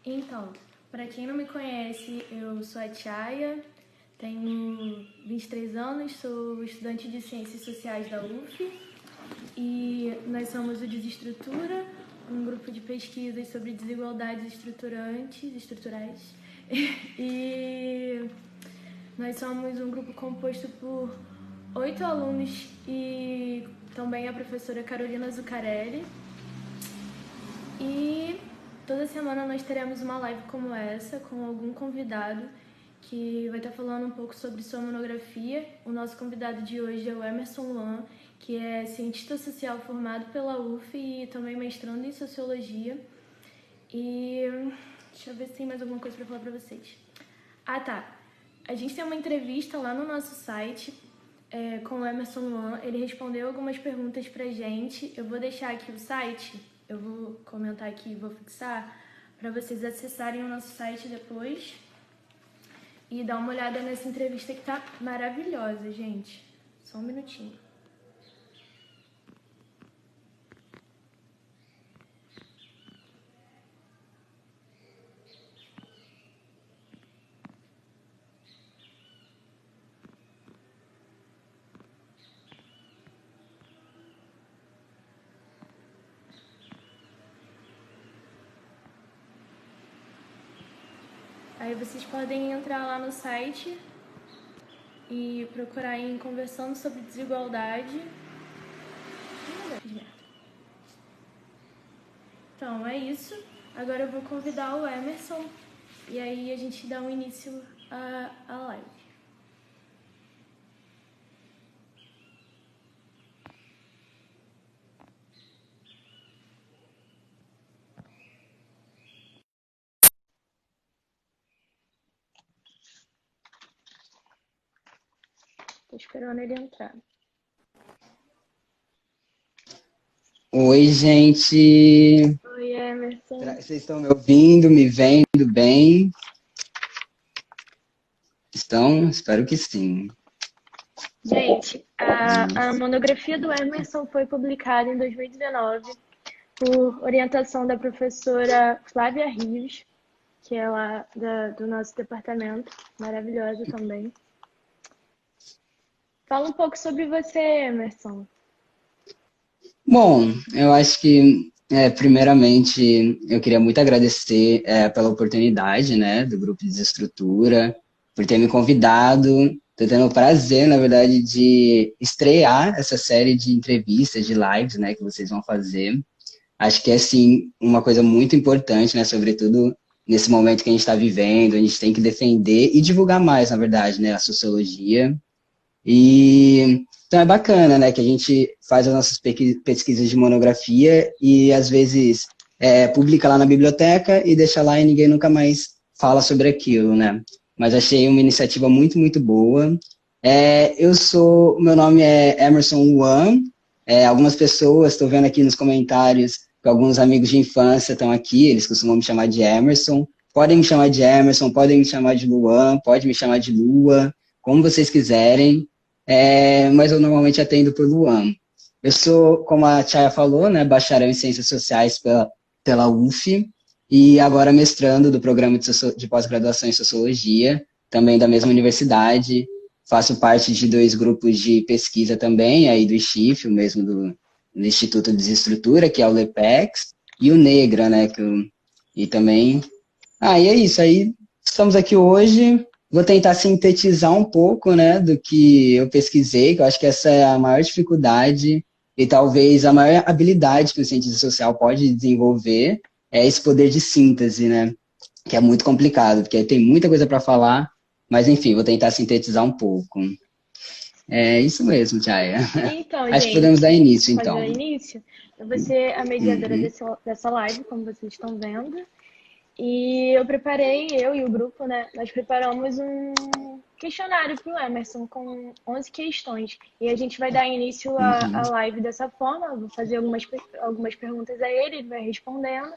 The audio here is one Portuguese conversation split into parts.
Então, para quem não me conhece, eu sou a Chaya, tenho 23 anos, sou estudante de Ciências Sociais da UF e nós somos o Desestrutura, um grupo de pesquisas sobre desigualdades estruturais. E nós somos um grupo composto por 8 alunos e também a professora Carolina Zuccarelli. E toda semana nós teremos uma live como essa, com algum convidado que vai estar falando um pouco sobre sua monografia. O nosso convidado de hoje é o Emerson Luan, que é cientista social formado pela UF e também mestrando em sociologia. E deixa eu ver se tem mais alguma coisa para falar para vocês. Ah, tá. A gente tem uma entrevista lá no nosso site com o Emerson Luan. Ele respondeu algumas perguntas pra gente. Eu vou deixar aqui o site, eu vou comentar aqui e vou fixar para vocês acessarem o nosso site depois e dar uma olhada nessa entrevista que tá maravilhosa, gente. Só um minutinho. Aí vocês podem entrar lá no site e procurar em Conversando sobre Desigualdade. Então, é isso. Agora eu vou convidar o Emerson e aí a gente dá um início à live. Tô esperando ele entrar. Oi, gente. Oi, Emerson. Vocês estão me ouvindo, me vendo bem? Estão? Espero que sim. Gente, a monografia do Emerson foi publicada em 2019 por orientação da professora Flávia Rios, que é lá do nosso departamento, maravilhosa também. Fala um pouco sobre você, Emerson. Bom, eu acho que, primeiramente, eu queria muito agradecer pela oportunidade, né, do Grupo Desestrutura, por ter me convidado. Estou tendo o prazer, na verdade, de estrear essa série de entrevistas, de lives, né, que vocês vão fazer. Acho que é, sim, uma coisa muito importante, né, sobretudo nesse momento que a gente está vivendo, a gente tem que defender e divulgar mais, na verdade, né, a sociologia. E então é bacana, né, que a gente faz as nossas pesquisas de monografia e às vezes publica lá na biblioteca e deixa lá e ninguém nunca mais fala sobre aquilo, né? Mas achei uma iniciativa muito, muito boa. Meu nome é Emerson Wan. Algumas pessoas, estou vendo aqui nos comentários que alguns amigos de infância estão aqui, eles costumam me chamar de Emerson. Podem me chamar de Emerson, podem me chamar de Luan, pode me chamar de Lua, como vocês quiserem. Mas eu normalmente atendo por Luan. Eu sou, como a Chaya falou, né, bacharel em Ciências Sociais pela UF e agora mestrando do programa de pós-graduação em Sociologia, também da mesma universidade. Faço parte de 2 grupos de pesquisa também, aí do IXIF, o mesmo do Instituto de Desestrutura, que é o LEPEX, e o NEGRA, né, e também... e é isso, aí estamos aqui hoje. Vou tentar sintetizar um pouco, né, do que eu pesquisei, que eu acho que essa é a maior dificuldade e talvez a maior habilidade que o cientista social pode desenvolver é esse poder de síntese, né, que é muito complicado, porque tem muita coisa para falar, mas enfim, vou tentar sintetizar um pouco. É isso mesmo, Chaya. Então, Acho que gente, podemos dar início, fazer então. o início. Eu vou ser a mediadora Uhum. dessa live, como vocês estão vendo. E eu e o grupo, né, nós preparamos um questionário para o Emerson com 11 questões. E a gente vai dar início à live dessa forma. Eu vou fazer algumas perguntas a ele, ele vai respondendo.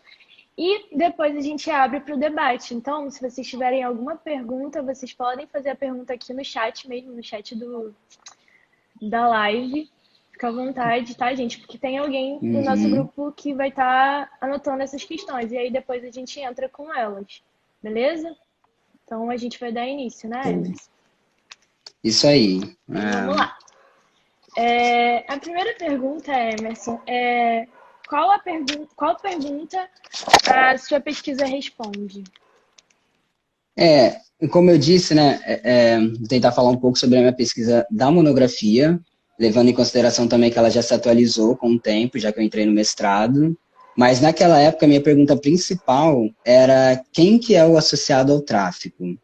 E depois a gente abre para o debate. Então, se vocês tiverem alguma pergunta, vocês podem fazer a pergunta aqui no chat mesmo, no chat da live. Fica à vontade, tá, gente? Porque tem alguém do nosso Uhum. grupo que vai estar anotando essas questões. E aí depois a gente entra com elas. Beleza? Então a gente vai dar início, né, Emerson? Isso aí. Então vamos lá. A primeira pergunta, Emerson, qual pergunta a sua pesquisa responde? É, como eu disse, né, vou tentar falar um pouco sobre a minha pesquisa da monografia, levando em consideração também que ela já se atualizou com o tempo, já que eu entrei no mestrado. Mas naquela época, a minha pergunta principal era quem que é o associado ao tráfico?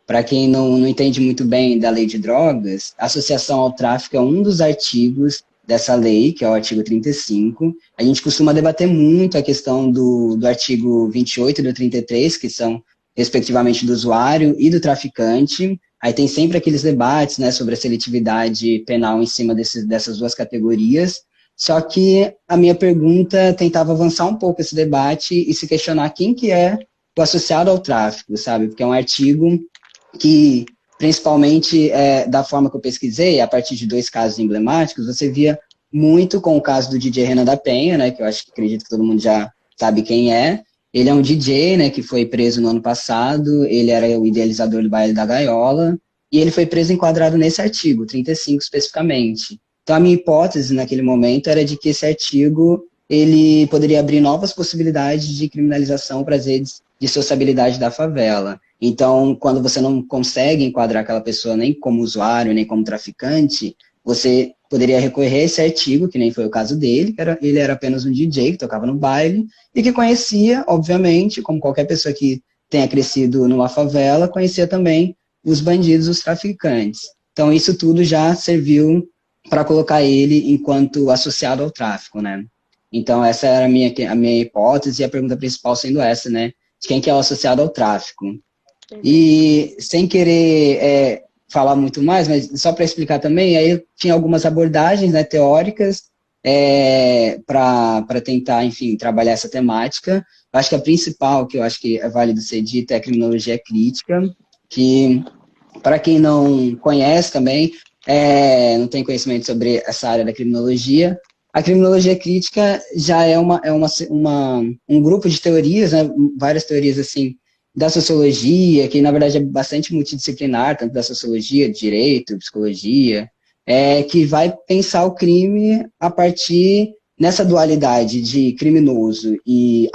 Para quem não entende muito bem da lei de drogas, a associação ao tráfico é um dos artigos dessa lei, que é o artigo 35. A gente costuma debater muito a questão do artigo 28 e do 33, que são, respectivamente, do usuário e do traficante. Aí tem sempre aqueles debates, né, sobre a seletividade penal em cima dessas duas categorias. Só que a minha pergunta tentava avançar um pouco esse debate e se questionar quem que é o associado ao tráfico, sabe? Porque é um artigo que, principalmente da forma que eu pesquisei, a partir de dois casos emblemáticos, você via muito com o caso do DJ Renan da Penha, né, que eu acho que acredito que todo mundo já sabe quem é. Ele é um DJ, né, que foi preso no ano passado, ele era o idealizador do Baile da Gaiola, e ele foi preso enquadrado nesse artigo, 35 especificamente. Então, a minha hipótese naquele momento era de que esse artigo ele poderia abrir novas possibilidades de criminalização para as redes de sociabilidade da favela. Então, quando você não consegue enquadrar aquela pessoa nem como usuário, nem como traficante, você poderia recorrer a esse artigo, que nem foi o caso dele, ele era apenas um DJ que tocava no baile e que conhecia, obviamente, como qualquer pessoa que tenha crescido numa favela, conhecia também os bandidos, os traficantes. Então, isso tudo já serviu para colocar ele enquanto associado ao tráfico, né? Então, essa era a minha hipótese e a pergunta principal sendo essa, né? De quem que é o associado ao tráfico. E sem querer falar muito mais, mas só para explicar também, aí eu tinha algumas abordagens, né, teóricas para tentar, enfim, trabalhar essa temática. Eu acho que a principal, que eu acho que é válido ser dita, é a criminologia crítica, que, para quem não conhece também, não tem conhecimento sobre essa área da criminologia, a criminologia crítica já é um grupo de teorias, né, várias teorias assim, da sociologia, que na verdade é bastante multidisciplinar, tanto da sociologia, direito, psicologia, que vai pensar o crime a partir nessa dualidade de criminoso e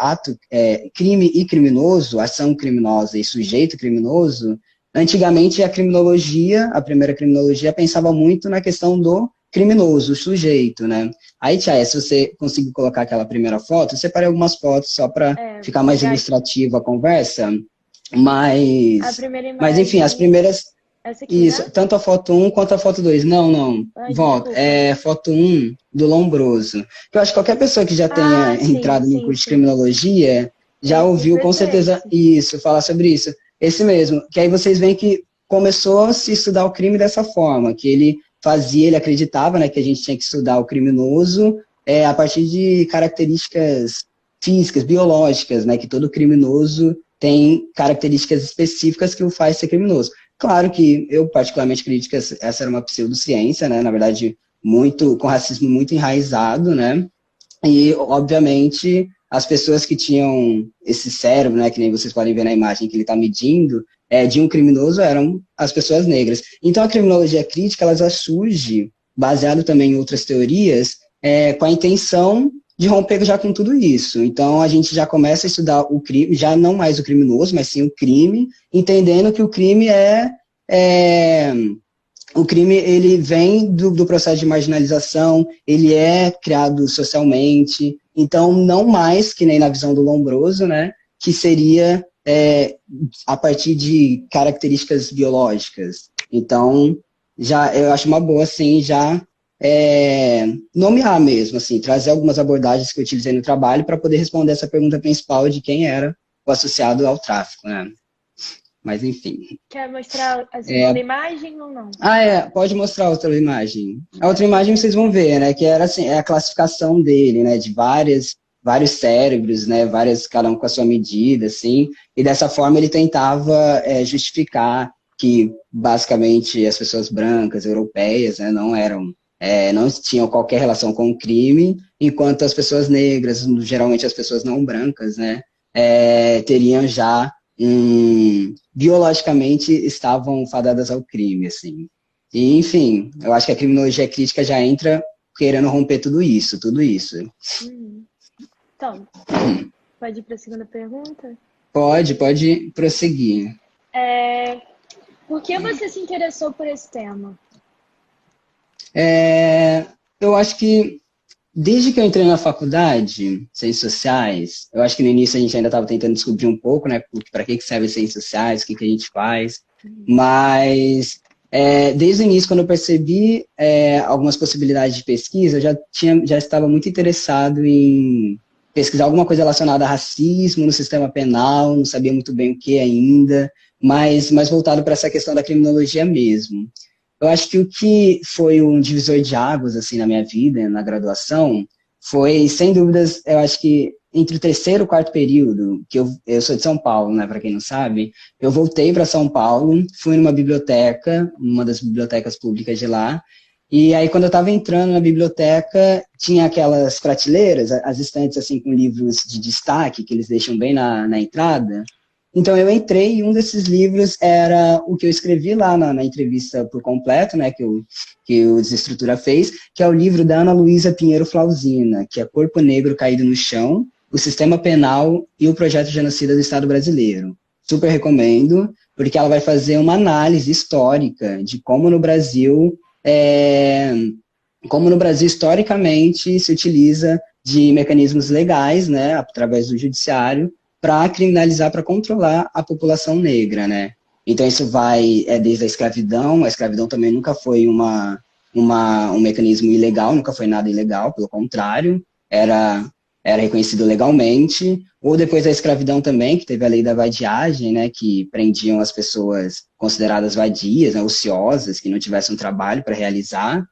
crime e criminoso, ação criminosa e sujeito criminoso. Antigamente a criminologia, a primeira criminologia, pensava muito na questão do criminoso, o sujeito, né? Aí, Tia, se você conseguir colocar aquela primeira foto, eu separei algumas fotos só para ficar mais ilustrativa a conversa, A mas, primeira enfim, as imagem, primeiras, essa aqui, isso, né? tanto a foto um quanto a foto 2. Não, Ai, volta, desculpa. foto um do Lombroso. Eu acho que qualquer pessoa que já tenha Ah, sim, entrado no sim, curso de sim. criminologia já Esse ouviu com texto é certeza esse. isso, falar sobre isso. Esse mesmo, que aí vocês veem que começou a se estudar o crime dessa forma, que ele acreditava, né, que a gente tinha que estudar o criminoso a partir de características físicas, biológicas, né, que todo criminoso tem características específicas que o faz ser criminoso. Claro que eu particularmente acredito que essa era uma pseudociência, né, na verdade, com racismo muito enraizado, né, e, obviamente, as pessoas que tinham esse cérebro, né, que nem vocês podem ver na imagem que ele está medindo, de um criminoso eram as pessoas negras. Então, a criminologia crítica, ela já surge, baseado também em outras teorias, com a intenção de romper já com tudo isso. Então, a gente já começa a estudar o crime, já não mais o criminoso, mas sim o crime, entendendo que o crime o crime ele vem do processo de marginalização, ele é criado socialmente, então não mais que nem na visão do Lombroso, né, que seria a partir de características biológicas. Então, já eu acho uma boa, assim, já nomear mesmo, assim, trazer algumas abordagens que eu utilizei no trabalho para poder responder essa pergunta principal de quem era o associado ao tráfico, né? Mas, enfim. Quer mostrar a segunda imagem ou não? Pode mostrar a outra imagem. A outra imagem vocês vão ver, né, que era assim, a classificação dele, né, de vários cérebros, né, cada um com a sua medida, assim, e dessa forma ele tentava justificar que, basicamente, as pessoas brancas, europeias, né, não eram não tinham qualquer relação com o crime, enquanto as pessoas negras, geralmente as pessoas não brancas, né, teriam já biologicamente estavam fadadas ao crime, assim. E, enfim, eu acho que a criminologia crítica já entra querendo romper tudo isso, tudo isso. Então, pode ir para a segunda pergunta? Pode prosseguir. Por que você se interessou por esse tema? Eu acho que desde que eu entrei na faculdade, Ciências Sociais, eu acho que no início a gente ainda estava tentando descobrir um pouco, né, para que serve Ciências Sociais, o que a gente faz, mas desde o início, quando eu percebi algumas possibilidades de pesquisa, eu já estava muito interessado em pesquisar alguma coisa relacionada a racismo no sistema penal, não sabia muito bem o que ainda, mas voltado para essa questão da criminologia mesmo. Eu acho que o que foi um divisor de águas assim na minha vida, na graduação, foi, sem dúvidas, eu acho que entre o terceiro e o quarto período, que eu sou de São Paulo, né, para quem não sabe, eu voltei para São Paulo, fui numa biblioteca, uma das bibliotecas públicas de lá, e aí quando eu estava entrando na biblioteca, tinha aquelas prateleiras, as estantes assim com livros de destaque, que eles deixam bem na entrada. Então eu entrei e um desses livros era o que eu escrevi lá na entrevista por completo, né, que o Desestrutura fez, que é o livro da Ana Luísa Pinheiro Flausina, que é Corpo Negro Caído no Chão, o Sistema Penal e o Projeto Genocida do Estado Brasileiro. Super recomendo, porque ela vai fazer uma análise histórica de como no Brasil historicamente se utiliza de mecanismos legais, né, através do judiciário, para criminalizar, para controlar a população negra, né? Então isso vai desde a escravidão também nunca foi um mecanismo ilegal, nunca foi nada ilegal, pelo contrário, era reconhecido legalmente, ou depois da escravidão também, que teve a lei da vadiagem, né, que prendiam as pessoas consideradas vadias, né, ociosas, que não tivessem um trabalho para realizar,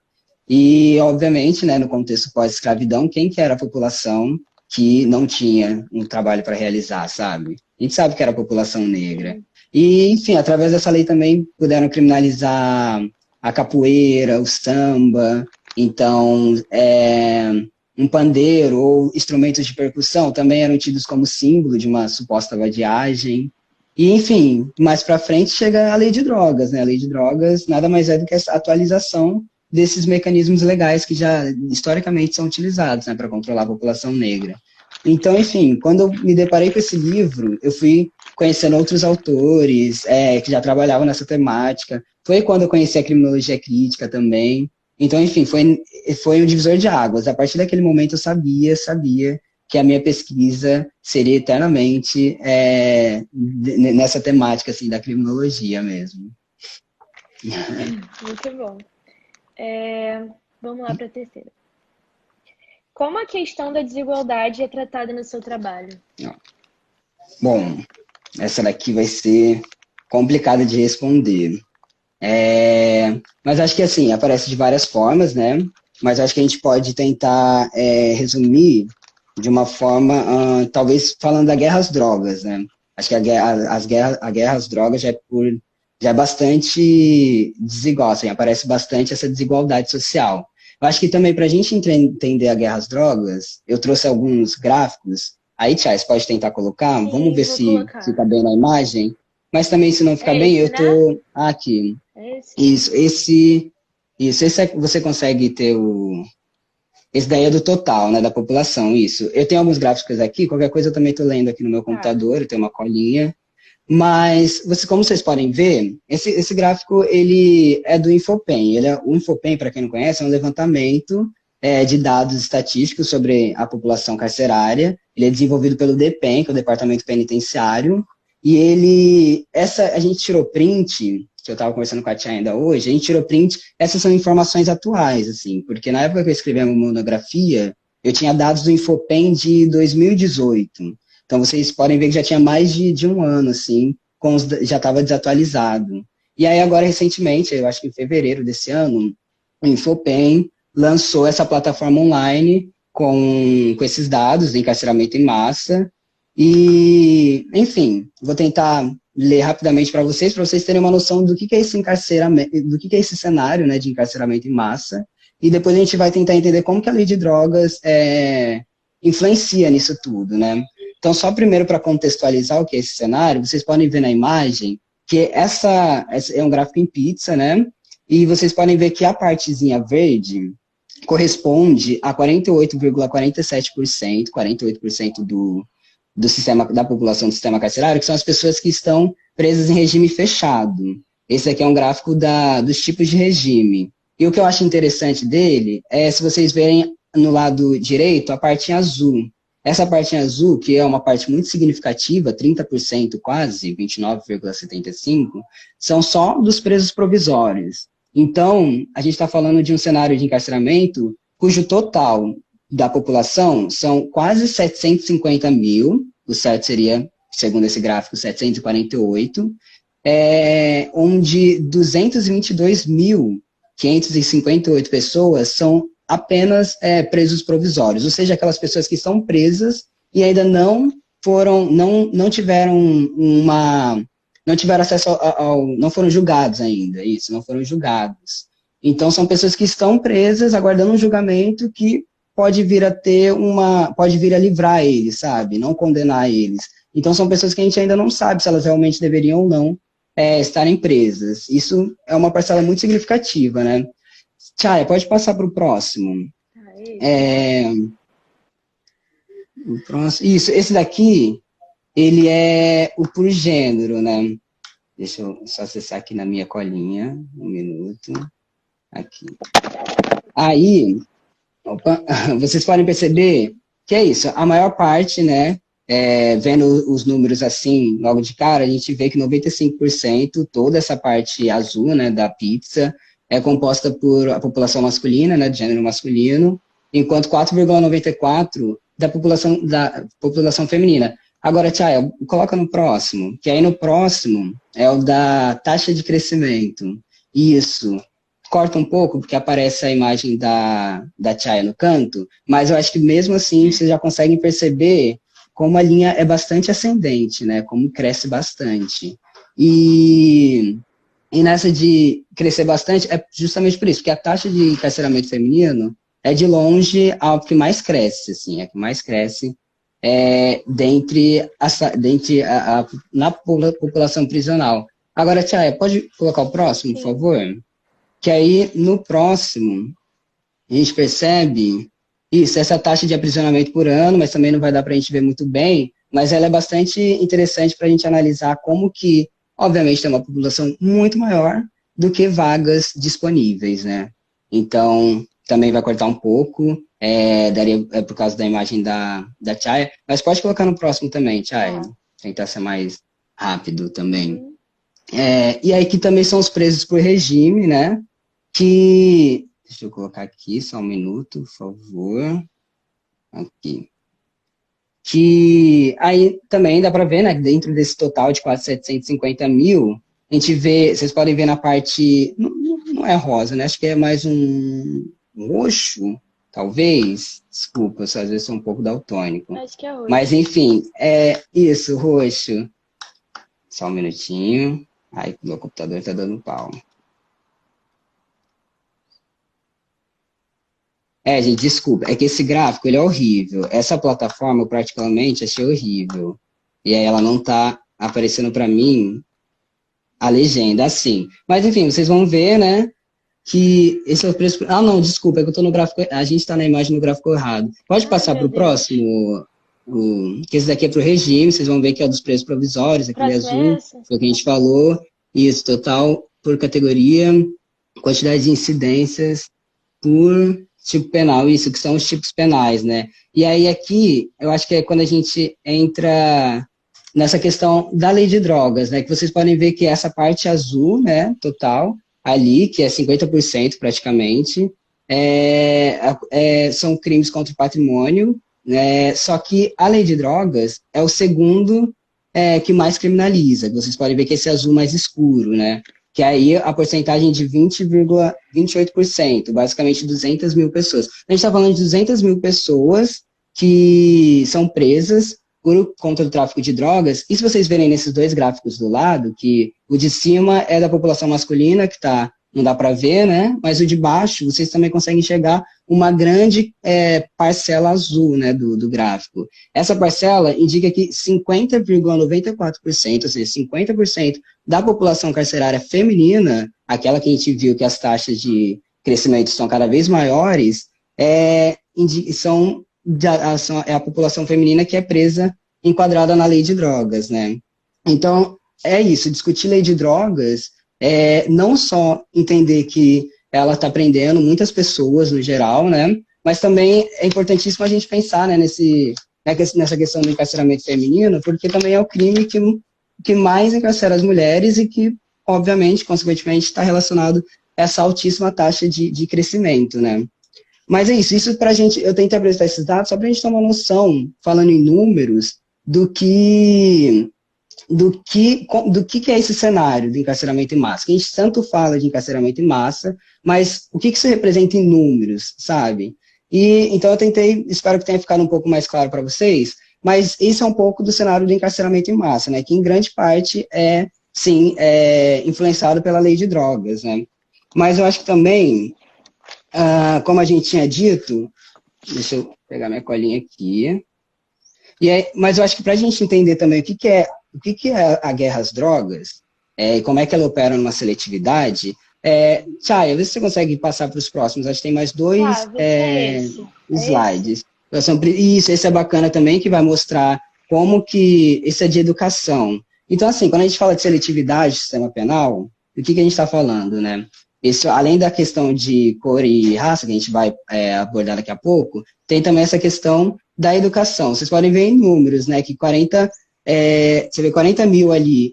e obviamente, né, no contexto pós-escravidão, quem que era a população que não tinha um trabalho para realizar, sabe? A gente sabe que era a população negra. E, enfim, através dessa lei também puderam criminalizar a capoeira, o samba, então, um pandeiro ou instrumentos de percussão também eram tidos como símbolo de uma suposta vadiagem. E, enfim, mais para frente chega a lei de drogas, né? A lei de drogas nada mais é do que a atualização desses mecanismos legais que já historicamente são utilizados, né, para controlar a população negra. Então, enfim, quando eu me deparei com esse livro, eu fui conhecendo outros autores que já trabalhavam nessa temática. Foi quando eu conheci a criminologia crítica também. Então, enfim, foi um divisor de águas. A partir daquele momento eu sabia que a minha pesquisa seria eternamente nessa temática assim, da criminologia mesmo. Muito bom. Vamos lá para a terceira. Como a questão da desigualdade é tratada no seu trabalho? Bom, essa daqui vai ser complicada de responder. Mas acho que assim, aparece de várias formas, né? Mas acho que a gente pode tentar resumir de uma forma, talvez falando da guerra às drogas, né? Acho que a guerra às drogas já é bastante desigual, assim, aparece bastante essa desigualdade social. Eu acho que também, para a gente entender a guerra às drogas, eu trouxe alguns gráficos. Aí, Thiago, você pode tentar colocar? Sim, vamos ver se fica bem na imagem. Mas também, se não ficar bem, eu tô... Né? Aqui. Esse Você consegue ter esse daí é do total, né, da população, isso. Eu tenho alguns gráficos aqui, qualquer coisa eu também estou lendo aqui no meu computador, eu tenho uma colinha. Mas, como vocês podem ver, esse gráfico ele é do Infopen. O Infopen, para quem não conhece, é um levantamento de dados estatísticos sobre a população carcerária. Ele é desenvolvido pelo DPEM, que é o Departamento Penitenciário. E a gente tirou print, que eu estava conversando com a Tia ainda hoje, a gente tirou print, essas são informações atuais, assim, porque na época que eu escrevi a monografia, eu tinha dados do Infopen de 2018. Então, vocês podem ver que já tinha mais de um ano, assim, já estava desatualizado. E aí, agora, recentemente, eu acho que em fevereiro desse ano, o Infopen lançou essa plataforma online com esses dados de encarceramento em massa. E, enfim, vou tentar ler rapidamente para vocês terem uma noção do que é esse encarceramento, do que é esse cenário, né, de encarceramento em massa. e depois a gente vai tentar entender como que a lei de drogas influencia nisso tudo, né? Então, só primeiro para contextualizar o que é esse cenário, vocês podem ver na imagem que essa é um gráfico em pizza, né? E vocês podem ver que a partezinha verde corresponde a 48,47%, 48% do sistema, da população do sistema carcerário, que são as pessoas que estão presas em regime fechado. Esse aqui é um gráfico dos tipos de regime. E o que eu acho interessante dele é, se vocês verem no lado direito, a parte azul. Essa parte azul, que é uma parte muito significativa, 30% quase, 29,75%, são só dos presos provisórios. Então, a gente está falando de um cenário de encarceramento cujo total da população são quase 750 mil, o certo seria, segundo esse gráfico, 748, onde 222.558 pessoas são apenas presos provisórios, ou seja, aquelas pessoas que estão presas e ainda não tiveram acesso não foram julgados ainda, isso, não foram julgados. Então, são pessoas que estão presas, aguardando um julgamento que pode vir a livrar eles, sabe? Não condenar eles. Então, são pessoas que a gente ainda não sabe se elas realmente deveriam ou não estarem presas. Isso é uma parcela muito significativa, né? Chaya, pode passar para o próximo. O próximo. Isso, esse daqui, ele é o por gênero, né? Deixa eu só acessar aqui na minha colinha, um minuto. Aqui. Aí, vocês podem perceber que é isso, a maior parte, né, vendo os números assim, logo de cara, a gente vê que 95%, toda essa parte azul, né, da pizza, é composta por a população masculina, né, de gênero masculino, enquanto 4,94% da população feminina. Agora, Chaya, coloca no próximo, que aí no próximo é o da taxa de crescimento. Isso. Corta um pouco, porque aparece a imagem da Chaya no canto, mas eu acho que mesmo assim vocês já conseguem perceber como a linha é bastante ascendente, né? Como cresce bastante. E nessa de crescer bastante é justamente por isso, porque a taxa de encarceramento feminino é de longe a que mais cresce, assim, a que mais cresce na população prisional. Agora, Chaya, pode colocar o próximo, por favor? Que aí, no próximo, a gente percebe essa taxa de aprisionamento por ano, mas também não vai dar para a gente ver muito bem, mas ela é bastante interessante para a gente analisar como que, obviamente, tem uma população muito maior do que vagas disponíveis, né? Então, também vai cortar um pouco, por causa da imagem da Chaya, mas pode colocar no próximo também, Chaya, tentar ser mais rápido também. E aí que também são os presos por regime, né? Deixa eu colocar aqui, só um minuto, por favor. Aqui. Que aí também dá para ver, né? Dentro desse total de quase 750 mil, a gente vê, vocês podem ver na parte, não é rosa, né? Acho que é mais um roxo, talvez. Desculpa, às vezes sou um pouco daltônico. Acho que é roxo. Mas enfim, isso, roxo. Só um minutinho. Ai, meu computador tá dando pau. Gente, desculpa. É que esse gráfico, ele é horrível. Essa plataforma, eu particularmente achei horrível. E aí ela não tá aparecendo para mim a legenda assim. Mas, enfim, vocês vão ver, né, que esse é o preço... Ah, não, desculpa, é que eu tô no gráfico... A gente tá na imagem no gráfico errado. Pode passar pro próximo... Que esse daqui é pro regime, vocês vão ver que é dos preços provisórios, aquele azul, foi o que a gente falou. Isso, total por categoria, quantidade de incidências por tipo penal, isso, que são os tipos penais, né? E aí aqui, eu acho que é quando a gente entra nessa questão da lei de drogas, né? Que vocês podem ver que essa parte azul, né, total, ali, que é 50% praticamente, são crimes contra o patrimônio, né? Só que a lei de drogas é o segundo que mais criminaliza. Vocês podem ver que esse azul mais escuro, né? Que aí a porcentagem de 20,28%, basicamente 200 mil pessoas. A gente está falando de 200 mil pessoas que são presas contra o tráfico de drogas, e se vocês verem nesses dois gráficos do lado, que o de cima é da população masculina, que está não dá para ver, né? Mas o de baixo, vocês também conseguem enxergar uma grande parcela azul, né, do gráfico. Essa parcela indica que 50,94%, ou seja, 50% da população carcerária feminina, aquela que a gente viu que as taxas de crescimento são cada vez maiores, é a população feminina que é presa, enquadrada na lei de drogas, né? Então, é isso, discutir lei de drogas não só entender que ela está prendendo muitas pessoas no geral, né? Mas também é importantíssimo a gente pensar, né, nessa questão do encarceramento feminino, porque também é o crime que mais encarcera as mulheres e que, obviamente, consequentemente, está relacionado a essa altíssima taxa de crescimento, né? Mas é isso para a gente, eu tentei apresentar esses dados só para a gente ter uma noção, falando em números, do que é esse cenário de encarceramento em massa. Que a gente tanto fala de encarceramento em massa, mas o que isso representa em números, sabe? E então eu tentei, espero que tenha ficado um pouco mais claro para vocês, mas esse é um pouco do cenário do encarceramento em massa, né? Que em grande parte influenciado pela lei de drogas, né? Mas eu acho que também, como a gente tinha dito, deixa eu pegar minha colinha aqui, mas eu acho que para a gente entender também o que é a guerra às drogas, e como é que ela opera numa seletividade, Chay, vê se você consegue passar para os próximos, acho que tem mais dois slides. Isso, esse é bacana também, que vai mostrar como que isso é de educação. Então, assim, quando a gente fala de seletividade do sistema penal, do que a gente está falando, né? Isso, além da questão de cor e raça, que a gente vai abordar daqui a pouco, tem também essa questão da educação. Vocês podem ver em números, né, que 40 mil ali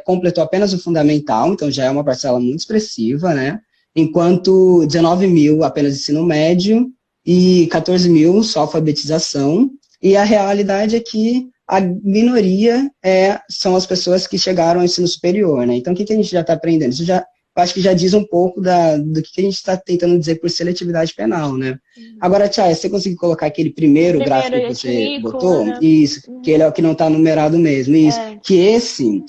completou apenas o fundamental, então já é uma parcela muito expressiva, né? Enquanto 19 mil apenas ensino médio e 14 mil só alfabetização. E a realidade é que a minoria são as pessoas que chegaram ao ensino superior, né? Então, o que a gente já está aprendendo? Isso já, eu acho que já diz um pouco do que a gente está tentando dizer por seletividade penal, né? Agora, Tia, você conseguiu colocar aquele primeiro gráfico que você botou? Né? Isso, que ele é o que não está numerado mesmo. Isso, que esse...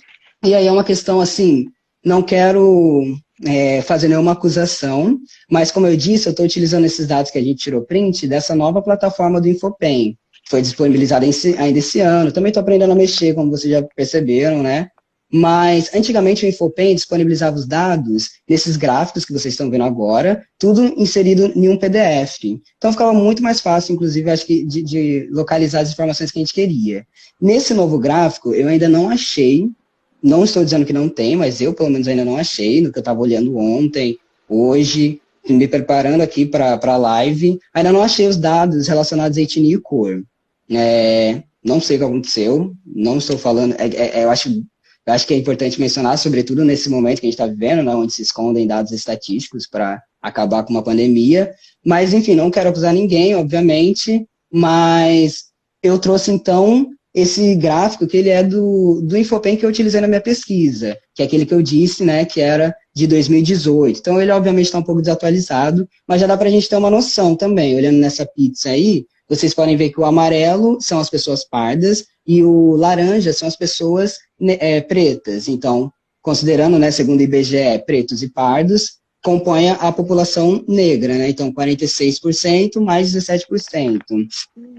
E aí é uma questão, assim, não quero fazer nenhuma acusação, mas, como eu disse, eu estou utilizando esses dados que a gente tirou print dessa nova plataforma do Infopen, que foi disponibilizada ainda esse ano. Também estou aprendendo a mexer, como vocês já perceberam, né? Mas, antigamente, o Infopen disponibilizava os dados desses gráficos que vocês estão vendo agora, tudo inserido em um PDF. Então, ficava muito mais fácil, inclusive, acho que, de localizar as informações que a gente queria. Nesse novo gráfico, eu ainda não achei, não estou dizendo que não tem, mas eu, pelo menos, ainda não achei, no que eu estava olhando ontem, hoje, me preparando aqui para a live, ainda não achei os dados relacionados a etnia e cor. Não sei o que aconteceu, não estou falando, eu acho que é importante mencionar, sobretudo nesse momento que a gente está vivendo, né, onde se escondem dados estatísticos para acabar com uma pandemia. Mas, enfim, não quero acusar ninguém, obviamente, mas eu trouxe, então, esse gráfico que ele é do Infopen que eu utilizei na minha pesquisa, que é aquele que eu disse, né, que era de 2018. Então, ele, obviamente, está um pouco desatualizado, mas já dá para a gente ter uma noção também. Olhando nessa pizza aí, vocês podem ver que o amarelo são as pessoas pardas e o laranja são as pessoas pretas. Então, considerando, né, segundo o IBGE, pretos e pardos, compõe a população negra, né? Então, 46% mais 17%.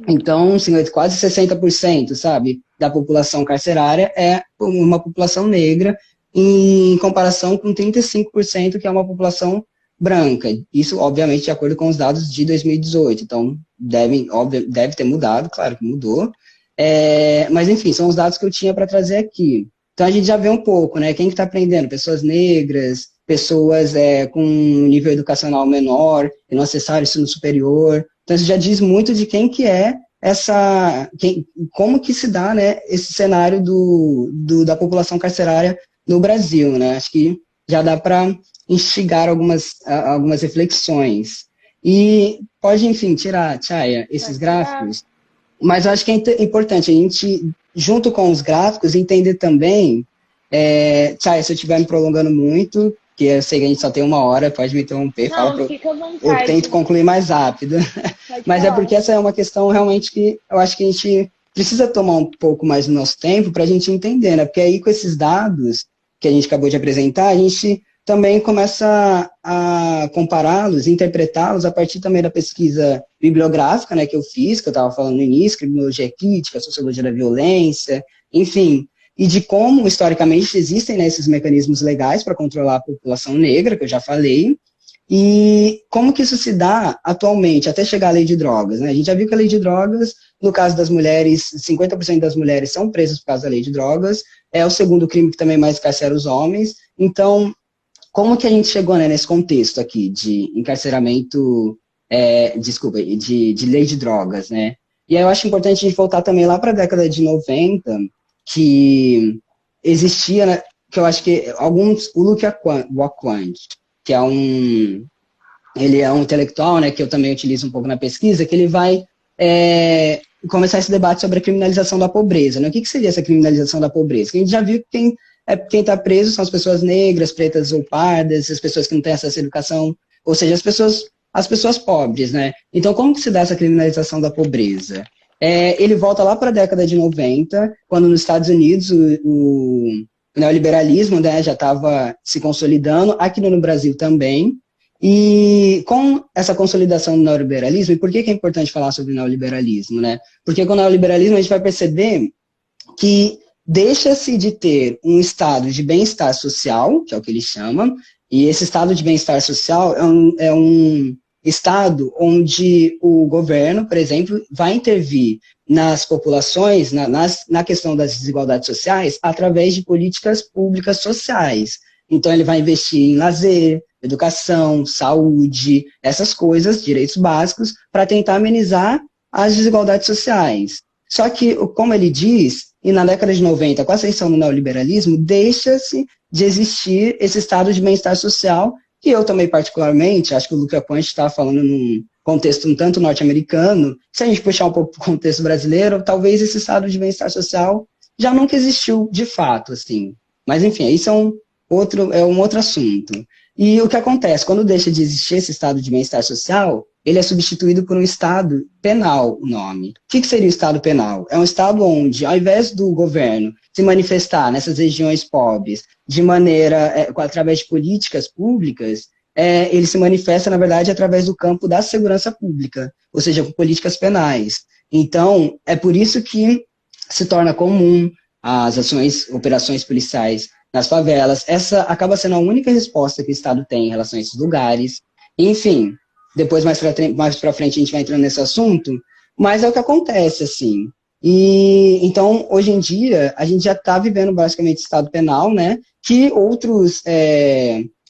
Então, quase 60%, sabe, da população carcerária é uma população negra, em comparação com 35%, que é uma população branca. Isso, obviamente, de acordo com os dados de 2018. Então, deve ter mudado, claro que mudou. Mas, enfim, são os dados que eu tinha para trazer aqui. Então, a gente já vê um pouco, né? Quem que está aprendendo? Pessoas negras, pessoas com um nível educacional menor, que não acessaram o ensino superior. Então, isso já diz muito de quem que é como que se dá, né, esse cenário da população carcerária no Brasil, né? Acho que já dá para instigar algumas reflexões. E pode, enfim, tirar, Chaya, esses gráficos, mas eu acho que é importante a gente, junto com os gráficos, entender também, Chaya, se eu estiver me prolongando muito, que eu sei que a gente só tem 1 hora, pode me interromper, eu tento concluir mais rápido. Mas é porque essa é uma questão realmente que eu acho que a gente precisa tomar um pouco mais do nosso tempo para a gente entender, né? Porque aí com esses dados que a gente acabou de apresentar, a gente também começa a compará-los, interpretá-los a partir também da pesquisa bibliográfica, né, que eu fiz, que eu estava falando no início, criminologia crítica, sociologia da violência, enfim, e de como, historicamente, existem, né, esses mecanismos legais para controlar a população negra, que eu já falei, e como que isso se dá atualmente, até chegar à lei de drogas, né? A gente já viu que a lei de drogas, no caso das mulheres, 50% das mulheres são presas por causa da lei de drogas, é o segundo crime que também mais encarcera os homens, então como que a gente chegou, né, nesse contexto aqui de encarceramento, de lei de drogas, né? E aí eu acho importante a gente voltar também lá para a década de 90, que existia, né, que eu acho que o Luc Wacquant, que ele é um intelectual, né, que eu também utilizo um pouco na pesquisa, que ele vai começar esse debate sobre a criminalização da pobreza, né? O que seria essa criminalização da pobreza? Que a gente já viu que quem está preso são as pessoas negras, pretas ou pardas, as pessoas que não têm acesso à educação, ou seja, as pessoas pobres, né? Então, como que se dá essa criminalização da pobreza? Ele volta lá para a década de 90, quando nos Estados Unidos o neoliberalismo, né, já estava se consolidando, aqui no Brasil também, e com essa consolidação do neoliberalismo, e por que é importante falar sobre o neoliberalismo, né? Porque com o neoliberalismo a gente vai perceber que deixa-se de ter um estado de bem-estar social, que é o que eles chamam, e esse estado de bem-estar social é um estado onde o governo, por exemplo, vai intervir nas populações, na questão das desigualdades sociais, através de políticas públicas sociais. Então, ele vai investir em lazer, educação, saúde, essas coisas, direitos básicos, para tentar amenizar as desigualdades sociais. Só que, como ele diz, e na década de 90, com a ascensão do neoliberalismo, deixa-se de existir esse estado de bem-estar social, que eu também, particularmente, acho que o Luc Wacquant estava falando num contexto um tanto norte-americano, se a gente puxar um pouco para o contexto brasileiro, talvez esse estado de bem-estar social já nunca existiu de fato, assim. Mas, enfim, isso é um outro assunto. E o que acontece? Quando deixa de existir esse estado de bem-estar social, ele é substituído por um estado penal, o nome. O que seria o estado penal? É um estado onde, ao invés do governo se manifestar nessas regiões pobres de maneira, através de políticas públicas, ele se manifesta, na verdade, através do campo da segurança pública, ou seja, com políticas penais. Então, é por isso que se torna comum as operações policiais nas favelas. Essa acaba sendo a única resposta que o Estado tem em relação a esses lugares. Enfim, depois mais para frente a gente vai entrando nesse assunto, mas é o que acontece, assim. E então, hoje em dia, a gente já está vivendo basicamente Estado penal, né, que outros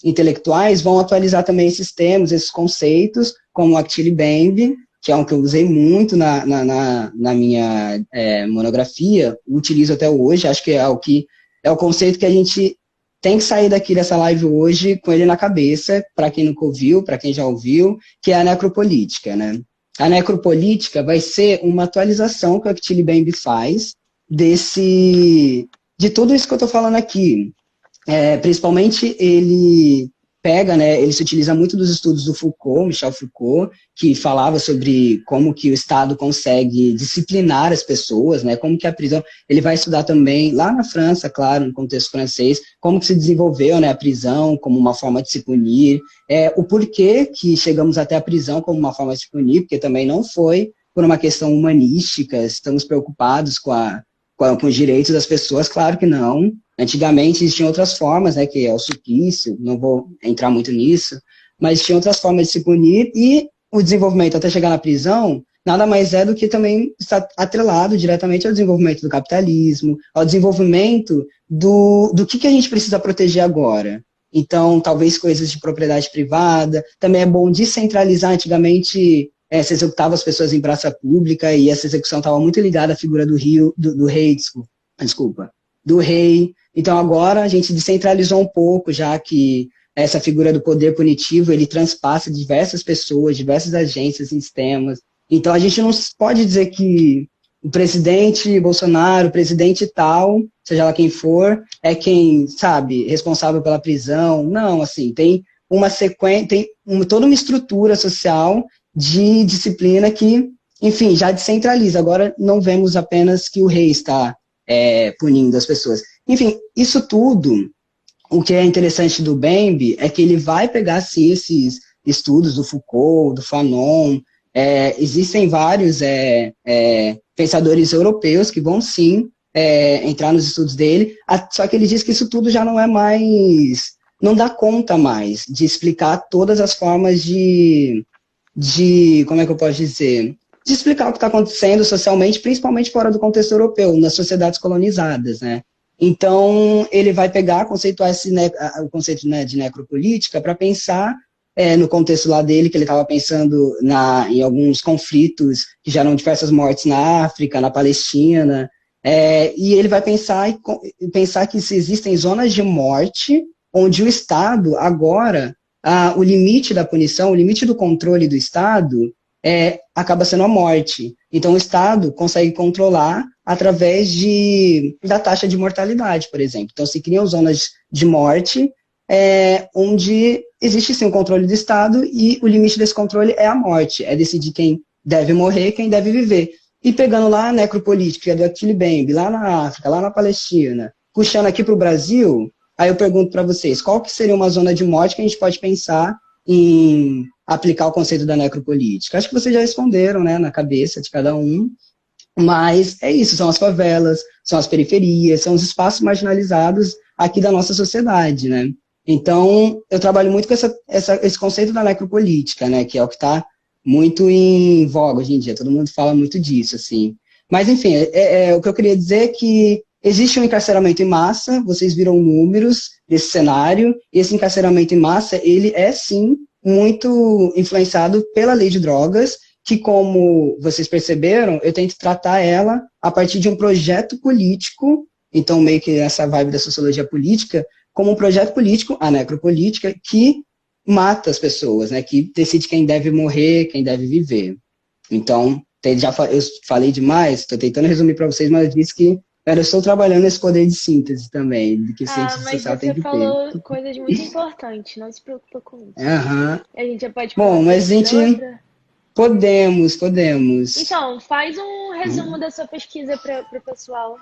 intelectuais vão atualizar também esses termos, esses conceitos, como o Achille Mbembe, que é um que eu usei muito na minha monografia, utilizo até hoje, acho que é o conceito que a gente tem que sair daqui dessa live hoje com ele na cabeça, para quem nunca ouviu, para quem já ouviu, que é a necropolítica, né? A necropolítica vai ser uma atualização que o Achille Mbembe faz de tudo isso que eu estou falando aqui. Principalmente ele pega, né, ele se utiliza muito dos estudos do Foucault, Michel Foucault, que falava sobre como que o Estado consegue disciplinar as pessoas, né, como que a prisão, ele vai estudar também, lá na França, claro, no contexto francês, como que se desenvolveu, né, a prisão como uma forma de se punir, o porquê que chegamos até a prisão como uma forma de se punir, porque também não foi por uma questão humanística, estamos preocupados com os direitos das pessoas, claro que não. Antigamente existiam outras formas, né, que é o suplício, não vou entrar muito nisso, mas existiam outras formas de se punir, e o desenvolvimento até chegar na prisão nada mais é do que também está atrelado diretamente ao desenvolvimento do capitalismo, ao desenvolvimento do que a gente precisa proteger agora. Então, talvez coisas de propriedade privada, também é bom descentralizar. Antigamente se executava as pessoas em praça pública, e essa execução estava muito ligada à figura do rei. Então, agora a gente descentralizou um pouco, já que essa figura do poder punitivo, ele transpassa diversas pessoas, diversas agências e sistemas. Então, a gente não pode dizer que o presidente Bolsonaro, o presidente tal, seja lá quem for, é quem, sabe, responsável pela prisão. Não, assim, tem uma sequência, toda uma estrutura social de disciplina que, enfim, já descentraliza. Agora não vemos apenas que o rei está punindo as pessoas. Enfim, isso tudo o que é interessante do Bembe é que ele vai pegar, sim, esses estudos do Foucault, do Fanon, existem vários pensadores europeus que vão, sim, entrar nos estudos dele, só que ele diz que isso tudo já não é mais, não dá conta mais de explicar todas as formas como é que eu posso dizer, de explicar o que está acontecendo socialmente, principalmente fora do contexto europeu, nas sociedades colonizadas, né? Então, ele vai pegar, conceituar o conceito, né, de necropolítica para pensar no contexto lá dele, que ele estava pensando em alguns conflitos que geram diversas mortes na África, na Palestina, e ele vai pensar que se existem zonas de morte onde o Estado, agora, o limite da punição, o limite do controle do Estado acaba sendo a morte. Então, o Estado consegue controlar através da taxa de mortalidade, por exemplo. Então, se criam zonas de morte onde existe, sim, o controle do Estado e o limite desse controle é a morte, é decidir quem deve morrer, quem deve viver. E pegando lá a necropolítica do Achille Mbembe, lá na África, lá na Palestina, puxando aqui para o Brasil, aí eu pergunto para vocês, qual que seria uma zona de morte que a gente pode pensar em aplicar o conceito da necropolítica? Acho que vocês já responderam, né, na cabeça de cada um, mas é isso, são as favelas, são as periferias, são os espaços marginalizados aqui da nossa sociedade, né? Então, eu trabalho muito com esse conceito da necropolítica, né, que é o que está muito em voga hoje em dia, todo mundo fala muito disso, assim. Mas, enfim, o que eu queria dizer é que existe um encarceramento em massa, vocês viram números desse cenário, e esse encarceramento em massa, ele é, sim, muito influenciado pela lei de drogas, que, como vocês perceberam, eu tento tratar ela a partir de um projeto político, então meio que essa vibe da sociologia política, como um projeto político, a necropolítica, que mata as pessoas, né, que decide quem deve morrer, quem deve viver. Então, eu falei demais, estou tentando resumir para vocês, mas eu disse que eu estou trabalhando nesse poder de síntese também, do que o cientista social tem que ter. Mas você falou coisas muito importantes, não se preocupa com isso. Uhum. A gente já pode falar. Bom, mas a gente... outra? Podemos. Então, faz um resumo da sua pesquisa para o pessoal.